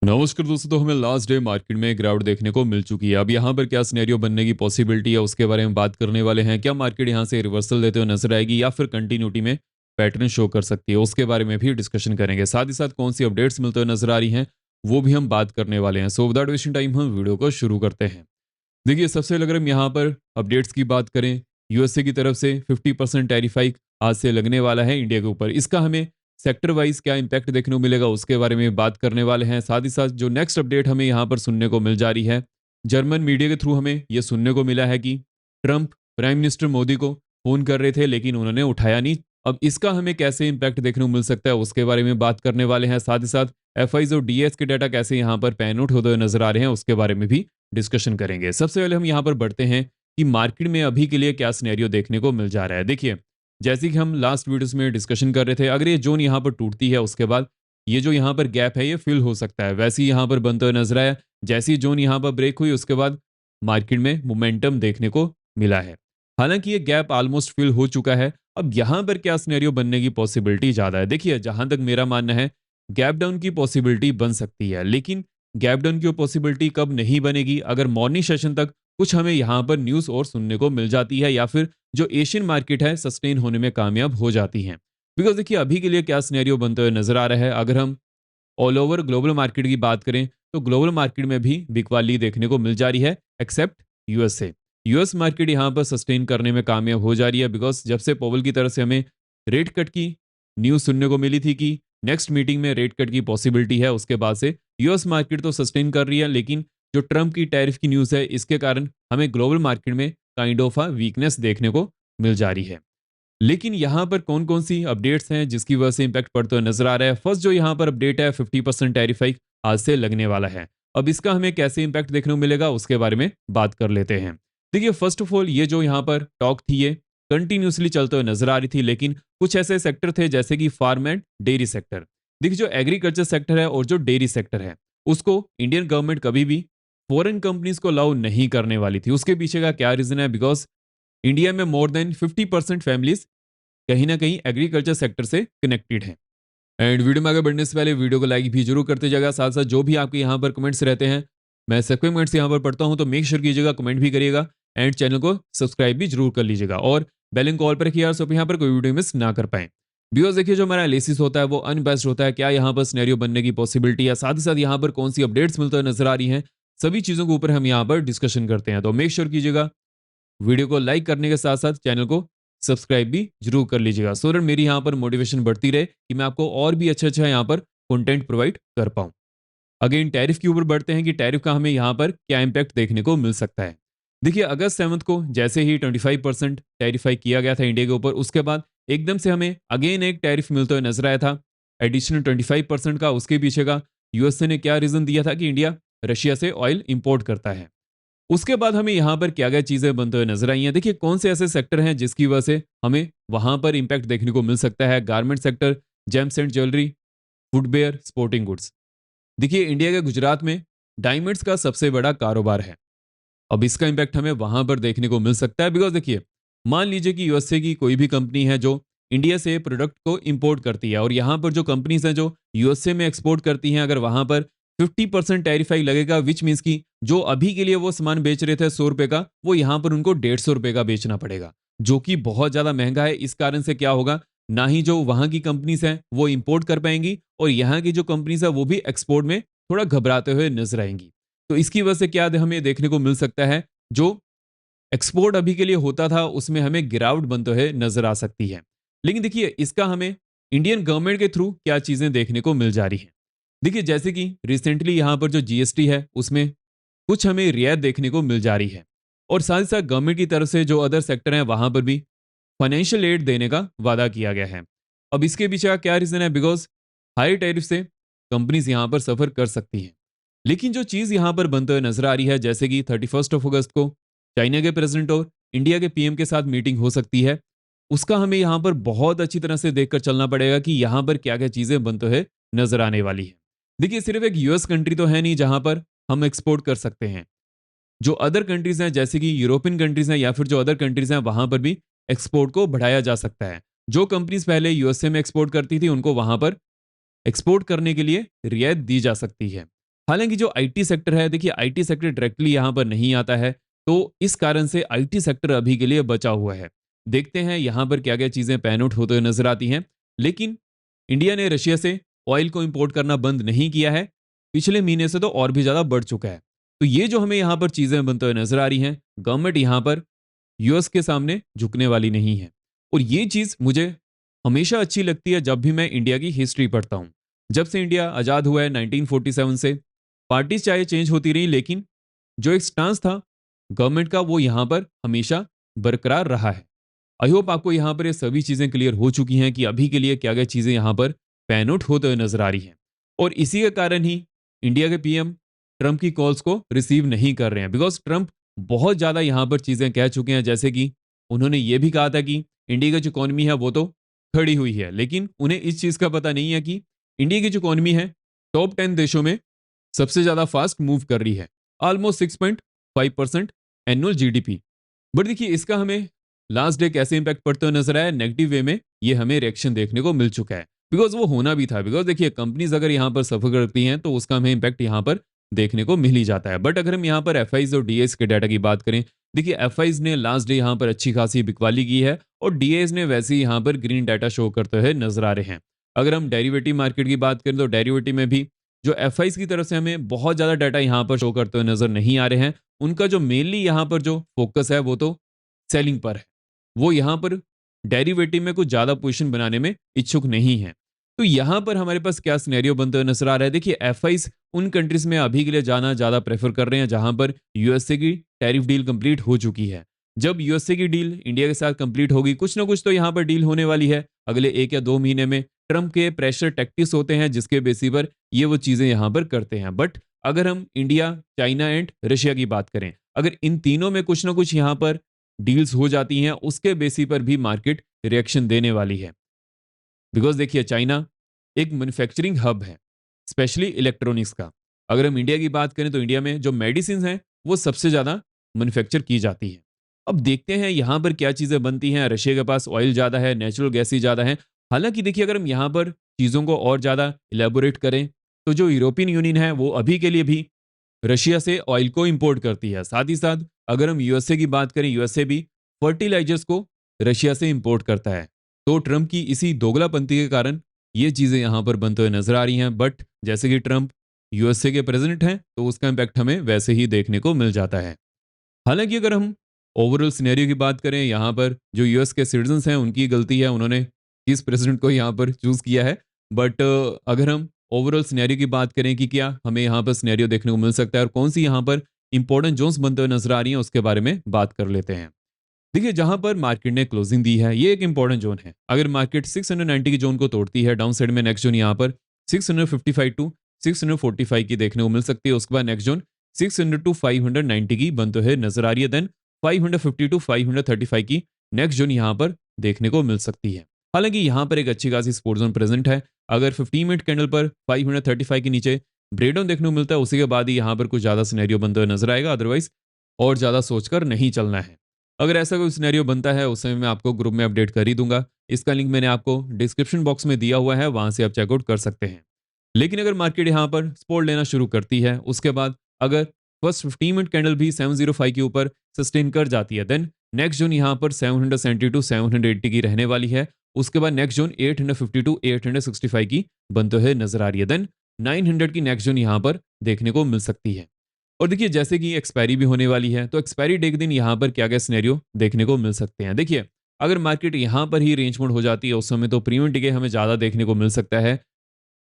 नमस्कार दोस्तों। तो हमें लास्ट डे मार्केट में गिरावट देखने को मिल चुकी है। अब यहाँ पर क्या सिनेरियो बनने की पॉसिबिलिटी है उसके बारे में बात करने वाले हैं। क्या मार्केट यहाँ से रिवर्सल देते हुए नजर आएगी या फिर कंटिन्यूटी में पैटर्न शो कर सकती है, उसके बारे में भी डिस्कशन करेंगे। साथ ही साथ कौन सी अपडेट्स मिलते हुए नजर आ रही हैं वो भी हम बात करने वाले हैं। सो विदाउट वेस्टिंग टाइम हम वीडियो को शुरू करते हैं। देखिए, सबसे पहले अगर हम यहाँ पर अपडेट्स की बात करें, यूएसए की तरफ से 50% टैरिफ हाइक आज से लगने वाला है इंडिया के ऊपर। इसका हमें सेक्टर वाइज क्या इंपैक्ट देखने को मिलेगा उसके बारे में बात करने वाले हैं। साथ ही साथ जो नेक्स्ट अपडेट हमें यहाँ पर सुनने को मिल जा रही है, जर्मन मीडिया के थ्रू हमें यह सुनने को मिला है कि ट्रंप प्राइम मिनिस्टर मोदी को फोन कर रहे थे लेकिन उन्होंने उठाया नहीं। अब इसका हमें कैसे इंपैक्ट देखने को मिल सकता है उसके बारे में बात करने वाले हैं। साथ ही साथ एफआईज और डीएस के डाटा कैसे यहाँ पर पैन आउट होते हुए नजर आ रहे हैं उसके बारे में भी डिस्कशन करेंगे। सबसे पहले हम यहाँ पर बढ़ते हैं कि मार्केट में अभी के लिए क्या सिनेरियो देखने को मिल जा रहा है। देखिए, जैसे कि हम लास्ट वीडियोस में डिस्कशन कर रहे थे, अगर ये जोन यहाँ पर टूटती है उसके बाद ये जो यहाँ पर गैप है ये फिल हो सकता है। वैसे ही यहाँ पर बनते हुए नजर आया, जैसी जोन यहाँ पर ब्रेक हुई उसके बाद मार्केट में मोमेंटम देखने को मिला है। हालांकि ये गैप ऑलमोस्ट फिल हो चुका है। अब यहाँ पर क्या सिनेरियो बनने की पॉसिबिलिटी ज्यादा है। देखिए, जहां तक मेरा मानना है गैप डाउन की पॉसिबिलिटी बन सकती है, लेकिन गैप डाउन की पॉसिबिलिटी कब नहीं बनेगी, अगर मॉर्निंग सेशन तक कुछ हमें यहाँ पर न्यूज़ और सुनने को मिल जाती है या फिर जो एशियन मार्केट है सस्टेन होने में कामयाब हो जाती है। बिकॉज देखिए, अभी के लिए क्या सिनेरियो बनते हुए नजर आ रहा है, अगर हम ऑल ओवर ग्लोबल मार्केट की बात करें तो ग्लोबल मार्केट में भी बिकवाली देखने को मिल जा रही है एक्सेप्ट यूएसए। यूएस मार्केट यहाँ पर सस्टेन करने में कामयाब हो जा रही है। बिकॉज जब से पॉवल की तरफ से हमें रेट कट की न्यूज़ सुनने को मिली थी कि नेक्स्ट मीटिंग में रेट कट की पॉसिबिलिटी है, उसके बाद से यूएस मार्केट तो सस्टेन कर रही है, लेकिन जो ट्रंप की टैरिफ की न्यूज़ है इसके कारण हमें ग्लोबल मार्केट में काइंड ऑफ अ वीकनेस देखने को मिल जा रही है। लेकिन यहाँ पर कौन कौन सी अपडेट्स हैं जिसकी वजह से इंपैक्ट पड़ता हुआ नजर आ रहा है। फर्स्ट जो यहाँ पर अपडेट है, 50% टैरिफ हाइक आज से लगने वाला है। अब इसका हमें कैसे इंपैक्ट देखने को मिलेगा उसके बारे में बात कर लेते हैं। देखिए, फर्स्ट ऑफ ऑल ये जो यहाँ पर टॉक थी ये कंटिन्यूसली चलते हुए नजर आ रही थी, लेकिन कुछ ऐसे सेक्टर थे जैसे कि फार्म एंड डेयरी सेक्टर। देखिए, जो एग्रीकल्चर सेक्टर है और जो डेयरी सेक्टर है उसको इंडियन गवर्नमेंट कभी भी फॉरेन कंपनीज को अलाउ नहीं करने वाली थी। उसके पीछे का क्या रीजन है, बिकॉज इंडिया में मोर देन 50% फैमिलीज कहीं ना कहीं एग्रीकल्चर सेक्टर से कनेक्टेड हैं। एंड वीडियो में आगे बढ़ने से पहले वीडियो को लाइक भी जरूर करते जाएगा। साथ साथ जो भी आपके यहाँ पर कमेंट्स रहते हैं मैं सबके कमेंट्स यहाँ पर पढ़ता हूँ, तो मेक श्योर कीजिएगा कमेंट भी करिएगा एंड चैनल को सब्सक्राइब भी जरूर कर लीजिएगा और बेल आइकन कॉल पर रखिए सो यहाँ पर कोई वीडियो मिस ना कर पाए। बिकॉज देखिए, जो हमारा एनालिसिस होता है वो अनबेस्ड होता है। क्या यहाँ पर सिनेरियो बनने की पॉसिबिलिटी है, साथ ही साथ यहाँ पर कौन सी अपडेट्स मिलते हुए नजर आ रही हैं, सभी चीजों के ऊपर हम यहाँ पर डिस्कशन करते हैं। तो मेक श्योर कीजिएगा वीडियो को लाइक करने के साथ साथ चैनल को सब्सक्राइब भी जरूर कर लीजिएगा, सो दैट मेरी यहाँ पर मोटिवेशन बढ़ती रहे कि मैं आपको और भी अच्छा यहाँ पर कंटेंट प्रोवाइड कर पाऊँ। अगेन टैरिफ के ऊपर बढ़ते हैं कि टैरिफ का हमें यहाँ पर क्या इंपैक्ट देखने को मिल सकता है। देखिए, अगस्त 7 को जैसे ही 25% टैरिफाई किया गया था इंडिया के ऊपर, उसके बाद एकदम से हमें अगेन एक टैरिफ मिलते हुए नजर आया था एडिशनल 25% का। उसके पीछे का यूएसए ने क्या रीजन दिया था कि इंडिया रशिया से ऑयल इंपोर्ट करता है। उसके बाद हमें यहाँ पर क्या क्या चीजें बनते हुए नजर आई हैं। देखिए, कौन से ऐसे सेक्टर हैं जिसकी वजह से हमें वहां पर इंपैक्ट देखने को मिल सकता है। Garment sector, James and jewellery, footwear, sporting goods. देखिए, इंडिया के गुजरात में डायमंड्स का सबसे बड़ा कारोबार है। अब इसका इंपैक्ट हमें वहां पर देखने को मिल सकता है। बिकॉज देखिए, मान लीजिए कि यूएसए की कोई भी कंपनी है जो इंडिया से प्रोडक्ट को इंपोर्ट करती है और यहाँ पर जो कंपनीज हैं जो यूएसए में एक्सपोर्ट करती हैं, अगर वहां पर 50% टैरिफाई लगेगा, विच मीन्स की जो अभी के लिए वो सामान बेच रहे थे 100 रुपए का, वो यहाँ पर उनको 150 रुपए का बेचना पड़ेगा, जो कि बहुत ज्यादा महंगा है। इस कारण से क्या होगा, ना ही जो वहां की कंपनीज हैं वो इंपोर्ट कर पाएंगी और यहाँ की जो कंपनीज है वो भी एक्सपोर्ट में थोड़ा घबराते हुए नजर आएंगी। तो इसकी वजह से क्या हमें देखने को मिल सकता है, जो एक्सपोर्ट अभी के लिए होता था उसमें हमें गिरावट बनते हुए नजर आ सकती है। लेकिन देखिए, इसका हमें इंडियन गवर्नमेंट के थ्रू क्या चीजें देखने को मिल जा रही हैं। देखिए, जैसे कि रिसेंटली यहाँ पर जो जीएसटी है उसमें कुछ हमें रियायत देखने को मिल जा रही है और साथ ही साथ गवर्नमेंट की तरफ से जो अदर सेक्टर हैं वहां पर भी फाइनेंशियल एड देने का वादा किया गया है। अब इसके पीछे का क्या रीजन है, बिकॉज हाई टैरिफ से कंपनीज यहां पर सफर कर सकती हैं। लेकिन जो चीज यहां पर बनते हुए नजर आ रही है, जैसे कि 31 अगस्त को चाइना के प्रेसिडेंट और इंडिया के पीएम के साथ मीटिंग हो सकती है, उसका हमें यहां पर बहुत अच्छी तरह से देखकर चलना पड़ेगा कि यहां पर क्या क्या चीजें बनते हुए नजर आने वाली है। देखिए, सिर्फ एक यूएस कंट्री तो है नहीं जहां पर हम एक्सपोर्ट कर सकते हैं। जो अदर कंट्रीज हैं जैसे कि यूरोपियन कंट्रीज हैं या फिर जो अदर कंट्रीज हैं वहां पर भी एक्सपोर्ट को बढ़ाया जा सकता है। जो कंपनीज पहले यूएसए में एक्सपोर्ट करती थी उनको वहां पर एक्सपोर्ट करने के लिए रियायत दी जा सकती है। हालांकि जो आईटी सेक्टर है, देखिए आईटी सेक्टर डायरेक्टली यहाँ पर नहीं आता है, तो इस कारण से आईटी सेक्टर अभी के लिए बचा हुआ है। देखते हैं यहाँ पर क्या क्या चीजें पैन आउट होते हुए नजर आती हैं। लेकिन इंडिया ने रशिया से ऑयल को इंपोर्ट करना बंद नहीं किया है, पिछले महीने से तो और भी ज्यादा बढ़ चुका है। तो ये जो हमें यहाँ पर चीजें बनते हुए नजर आ रही हैं, गवर्नमेंट यहाँ पर यूएस के सामने झुकने वाली नहीं है। और ये चीज मुझे हमेशा अच्छी लगती है जब भी मैं इंडिया की हिस्ट्री पढ़ता हूँ। जब से इंडिया आजाद हुआ है 1947 से, पार्टीज चाहे चेंज होती रही, लेकिन जो एक स्टांस था गवर्नमेंट का वो यहाँ पर हमेशा बरकरार रहा है। आई होप आपको यहाँ पर ये सभी चीजें क्लियर हो चुकी हैं कि अभी के लिए क्या क्या चीजें यहाँ पर पैन आउट होते हुए नजर आ रही हैं। और इसी के कारण ही इंडिया के पीएम ट्रंप की कॉल्स को रिसीव नहीं कर रहे हैं, बिकॉज ट्रंप बहुत ज्यादा यहाँ पर चीजें कह चुके हैं। जैसे कि उन्होंने ये भी कहा था कि इंडिया की जो इकोनॉमी है वो तो खड़ी हुई है, लेकिन उन्हें इस चीज का पता नहीं है कि इंडिया की जो इकोनॉमी है टॉप 10 देशों में सबसे ज्यादा फास्ट मूव कर रही है, ऑलमोस्ट 6.5% एनुअल जीडीपी। बट देखिए इसका हमें लास्ट डे कैसे इंपैक्ट पड़ते हुए नजर आया, नेगेटिव वे में ये हमें रिएक्शन देखने को मिल चुका है। बिकॉज वो होना भी था, बिकॉज देखिए कंपनीज अगर यहाँ पर सफर करती हैं तो उसका हमें इंपैक्ट यहाँ पर देखने को मिल ही जाता है। बट अगर हम यहाँ पर एफ और डीएस के डाटा की बात करें, देखिए एफ ने लास्ट डे यहाँ पर अच्छी खासी बिकवाली की है और डीएस ने वैसे ही यहाँ पर ग्रीन डाटा शो करते हुए नजर आ रहे हैं। अगर हम डेरिवेटिव मार्केट की बात करें तो डेरिवेटिव में भी जो एफ की तरफ से हमें बहुत ज्यादा डाटा यहाँ पर शो करते हुए नजर नहीं आ रहे हैं। उनका जो मेनली यहाँ पर जो फोकस है वो तो सेलिंग पर है, वो यहाँ पर डेरिवेटिव में कुछ ज्यादा पोजीशन बनाने में इच्छुक नहीं है। तो यहाँ पर हमारे पास क्या सिनेरियो बनते हुए नजर आ रहा है, देखिए एफ उन कंट्रीज में अभी के लिए जाना ज्यादा प्रेफर कर रहे हैं जहां पर यूएसए की टैरिफ डील कंप्लीट हो चुकी है। जब यूएसए की डील इंडिया के साथ कंप्लीट होगी, कुछ ना कुछ तो यहाँ पर डील होने वाली है अगले 1 या 2 महीने में। ट्रम्प के प्रेशर टैक्टिक्स होते हैं जिसके बेसिस पर ये वो चीजें यहाँ पर करते हैं। बट अगर हम इंडिया, चाइना एंड रशिया की बात करें, अगर इन तीनों में कुछ ना कुछ यहाँ पर डील्स हो जाती हैं, उसके बेसिस पर भी मार्केट रिएक्शन देने वाली है। बिकॉज देखिए चाइना एक मैन्युफैक्चरिंग हब है, स्पेशली इलेक्ट्रॉनिक्स का। अगर हम इंडिया की बात करें तो इंडिया में जो मेडिसिन हैं वो सबसे ज़्यादा मैन्युफैक्चर की जाती है। अब देखते हैं यहाँ पर क्या चीज़ें बनती हैं। रशिया के पास ऑयल ज़्यादा है, नेचुरल गैस ही ज़्यादा है। हालांकि देखिए अगर हम यहाँ पर चीज़ों को और ज़्यादा इलेबोरेट करें तो जो यूरोपियन यूनियन है वो अभी के लिए भी रशिया से ऑयल को इंपोर्ट करती है। साथ ही साथ अगर हम यूएसए की बात करें, यूएसए भी फर्टिलाइजर्स को रशिया से इंपोर्ट करता है। तो ट्रंप की इसी दोगलापंथी के कारण ये चीजें यहां पर बनते हुए नजर आ रही हैं। बट जैसे कि ट्रंप यूएसए के प्रेसिडेंट हैं तो उसका इंपैक्ट हमें वैसे ही देखने को मिल जाता है। हालांकि अगर हम ओवरऑल सिनेरियो की बात करें, यहाँ पर जो यूएस के सिटीजन हैं उनकी गलती है, उन्होंने किस प्रेसिडेंट को यहाँ पर चूज किया है। बट अगर हम ओवरऑल सिनेरियो की बात करें कि क्या हमें यहाँ पर सिनेरियो देखने को मिल सकता है और कौन सी यहाँ पर इंपॉर्टेंट जोन्स बनते हुए नजर आ रही हैं, उसके बारे में बात कर लेते हैं। देखिए जहां पर मार्केट ने क्लोजिंग दी है ये एक इंपॉर्टेंट जोन है। अगर मार्केट 690 की जोन को तोड़ती है, डाउन साइड में नेक्स्ट जोन यहाँ पर 655 टू 645 की देखने को मिल सकती है। उसके बाद नेक्स्ट जोन 600 टू 590 की बनते हुए नजर आ रही है। देन 550 टू 535 की नेक्स्ट जोन यहाँ पर देखने को मिल सकती है। हालांकि यहाँ पर एक अच्छी खासी सपोर्ट जोन प्रेजेंट है। अगर 15 मिनट कैंडल पर 535 के नीचे ब्रेकडाउन देखने को मिलता है, उसी के बाद ही यहाँ पर कुछ ज्यादा सिनेरियो बनते हुए नजर आएगा। अदरवाइज और ज्यादा सोचकर नहीं चलना है। अगर ऐसा कोई सिनेरियो बनता है उस समय मैं आपको ग्रुप में अपडेट कर ही दूंगा। इसका लिंक मैंने आपको डिस्क्रिप्शन बॉक्स में दिया हुआ है, वहां से आप चेकआउट कर सकते हैं। लेकिन अगर मार्केट यहाँ पर सपोर्ट लेना शुरू करती है, उसके बाद अगर फर्स्ट 15 मिनट कैंडल भी 705 के ऊपर सस्टेन कर जाती है, देन नेक्स्ट जोन यहाँ पर 770 टू 780 की रहने वाली है। उसके बाद नेक्स्ट जोन 850 टू 865 की बनते हुए नजर आ रही है। देन 900 की नेक्स्ट जोन यहाँ पर देखने को मिल सकती है। और देखिए जैसे कि एक्सपायरी भी होने वाली है, तो एक्सपायरी डे के दिन यहाँ पर क्या क्या सिनेरियो देखने को मिल सकते हैं। देखिए अगर मार्केट यहाँ पर ही रेंज मोड हो जाती है उस समय तो प्रीमियम टिके हमें ज़्यादा देखने को मिल सकता है।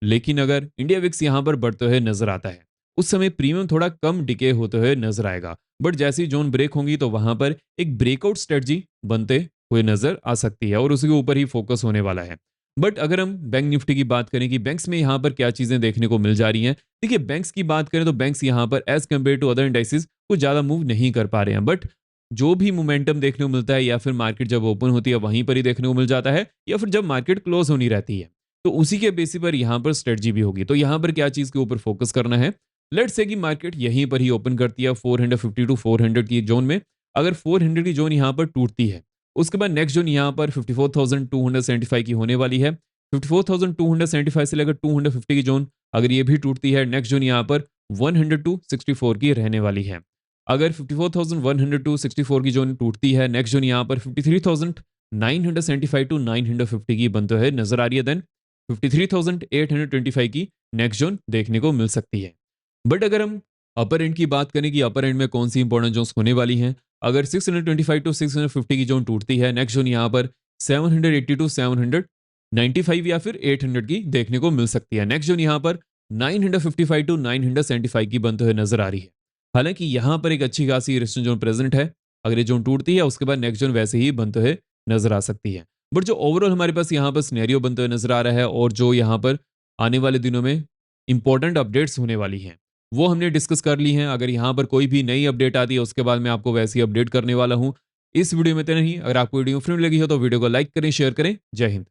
लेकिन अगर इंडिया विक्स यहाँ पर बढ़ते हुए नजर आता है उस समय प्रीमियम थोड़ा कम डिके होते हुए नजर आएगा। बट जैसे ही जोन ब्रेक होंगी तो वहां पर एक ब्रेकआउट स्ट्रेटजी बनते हुए नजर आ सकती है और उसके ऊपर ही फोकस होने वाला है। बट अगर हम बैंक निफ्टी की बात करें कि बैंक्स में यहाँ पर क्या चीजें देखने को मिल जा रही हैं, देखिए बैंक्स की बात करें तो बैंक्स यहाँ पर as compared to other indices कुछ ज्यादा मूव नहीं कर पा रहे हैं। बट जो भी मोमेंटम देखने को मिलता है या फिर मार्केट जब ओपन होती है वहीं पर ही देखने को मिल जाता है, या फिर जब मार्केट क्लोज होनी रहती है तो उसी के बेसिस पर यहाँ पर स्ट्रेटजी भी होगी। तो यहाँ पर क्या चीज के ऊपर फोकस करना है, लेट्स से कि मार्केट यहीं पर ही ओपन करती है 450 टू 400 की जोन में। अगर 400 की जोन यहाँ पर टूटती है उसके बाद नेक्स्ट जोन यहाँ पर 54,275 की होने वाली है। 54,275 से लेकर 250 की जोन अगर ये भी टूटती है, नेक्स्ट जोन यहाँ पर 54,100 टू 64 की रहने वाली है। अगर 54,100 टू 64 की जोन टूटती है, नेक्स्ट जोन यहाँ पर 53,975 टू 950 की बनते हुए नजर आ रही है। देन 53,825 की नेक्स्ट जोन देखने को मिल सकती है। बट अगर हम अपर एंड की बात करें कि अपर एंड में कौन सी इंपॉर्टेंट जोन्स होने वाली हैं, अगर 625 टू 650 की जोन टूटती है, नेक्स्ट जोन यहाँ पर 780 टू 795 या फिर 800 की देखने को मिल सकती है। नेक्स्ट जोन यहाँ पर 955 टू 975 की बनते हुए नजर आ रही है। हालांकि यहाँ पर एक अच्छी खासी रेजिस्टेंस जोन प्रेजेंट है। अगर ये जोन टूटती है उसके बाद नेक्स्ट जोन वैसे ही बनते हुए नजर आ सकती है। बट जो ओवरऑल हमारे पास यहाँ पर सिनेरियो बनते हुए नजर आ रहा है और जो यहाँ पर आने वाले दिनों में इंपॉर्टेंट अपडेट्स होने वाली हैं, वो हमने डिस्कस कर ली हैं। अगर यहाँ पर कोई भी नई अपडेट आती है उसके बाद मैं आपको वैसे ही अपडेट करने वाला हूँ। इस वीडियो में तो नहीं, अगर आपको वीडियो फ्रेंड लगी हो तो वीडियो को लाइक करें, शेयर करें। जय हिंद।